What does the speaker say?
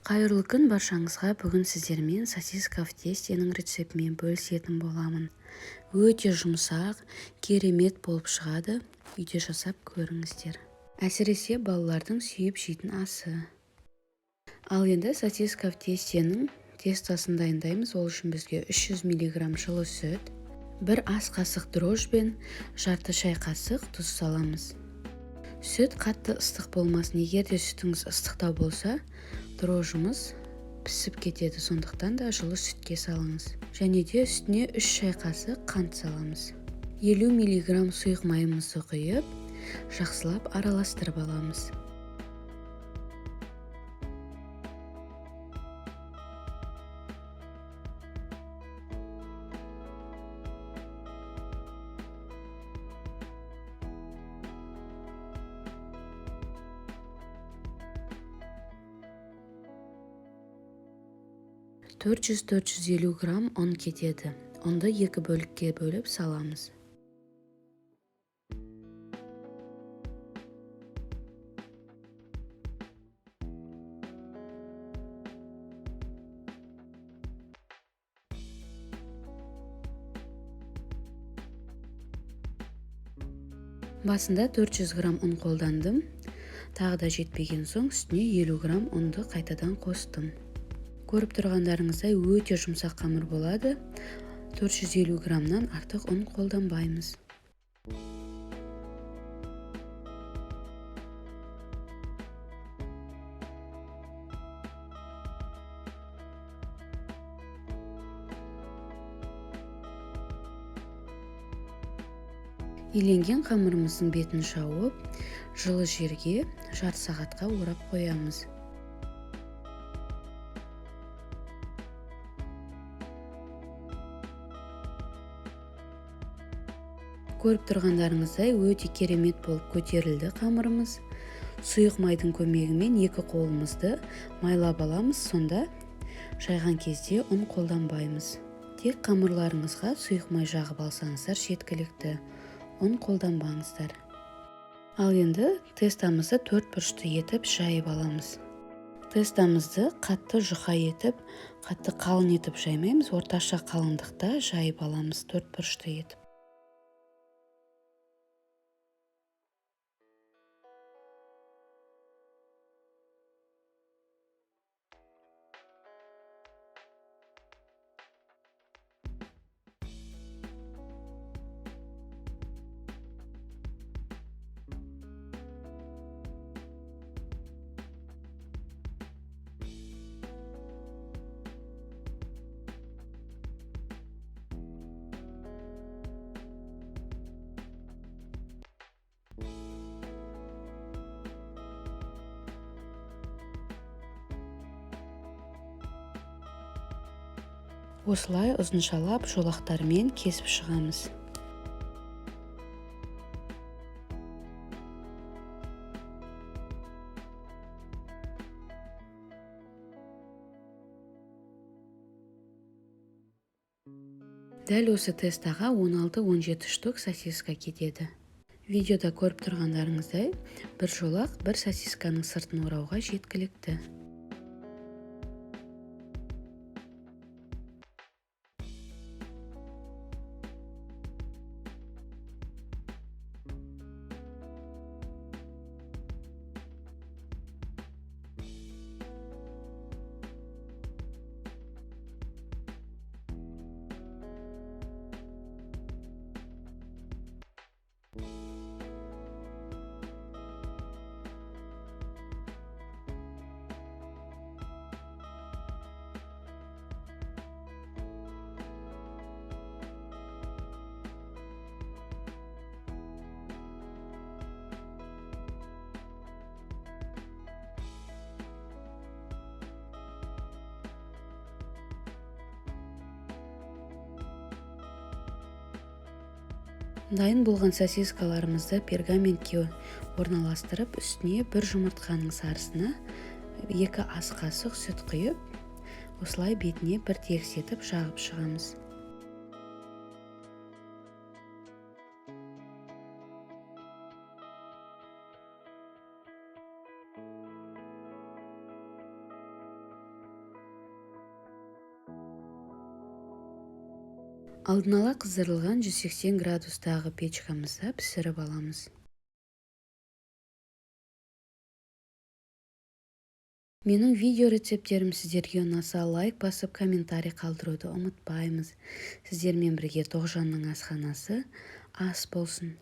Қайырлы күн баршаңызға. Бүгін сіздермен сосиска в тестенің рецептімен бөлісетін боламын. Өте жұмсақ, керемет болып шығады. Үйде жасап көріңіздер. Әсіресе балалардың сүйіп жейтін асы. Ал енді сосиска в тестенің тестасын дайындаймыз. Ол үшін бізге 300 мг жылы сүт, 1 ас қасық дрожж бен жарты шай қасық тұз саламыз. Сүт қатты ыстық болмасын. Егер де сүтіңіз ыстықтау болса, дрожжымыз пісіп кетеді. Сондықтан да жылы сүтке салыңыз. Және де үстіне 3 шай қасық қант саламыз. 50 мг сұйық майымызды құйып, жақсылап араластырып аламыз. Төрт жүз 450 грамм ұн кетеді. Ұнды 2 бөлікке бөліп саламыз. Басында 400 грамм ұн қолдандым. Тағы да жетпеген соң үстіне 50 грамм ұнды қайтадан қостым. Көріп тұрғандарыңыздай өте жұмсақ қамыр болады. 450 граммнан артық ұн қолданбаймыз. Иленген қамырымыздың бетін жауып, жылы жерге жарты сағатқа орап қоямыз. Көріп тұрғандарыңыздай өте керемет болып көтерілді қамырымыз. Сұйық майдың көмегімен 2 қолымызды майлап аламыз. Сонда жайған кезде ұн қолданбаймыз. Тек қамырларыңызға сұйық май жағып алсаңыздар жеткілікті. Ұн қолданбаңыздар. Ал енді тестамызды 4 бұрышты етіп жайып аламыз. Тестамызды қатты жұқа етіп, қатты қалың етіп жаймаймыз. Орташа қалыңдықта жайып аламыз 4 бұрышты етіп. Осылай ұзыншалап жолақтармен кесіп шығамыз. Дәл осы тестаға 16-17 штук сосиска кетеді. Видеода көріп тұрғандарыңыздай, бір жолақ бір сосисканың сыртын орауға жеткілікті. Дайын болған сосискаларымызды пергаментке орналастырып, үстіне 1 жұмыртқаның сарысына 2 ас қасық сүт құйып, осылай бетіне бір тегіс етіп жағып шығамыз. Алдын ала қыздырылған 180 градустағы печкамызда пісіріп аламыз. Менің видео рецепттерім сіздерге ұнаса, лайк басып, комментарий қалдыруды ұмытпаймыз. Сіздермен бірге Тоғжанның асханасы ас болсын.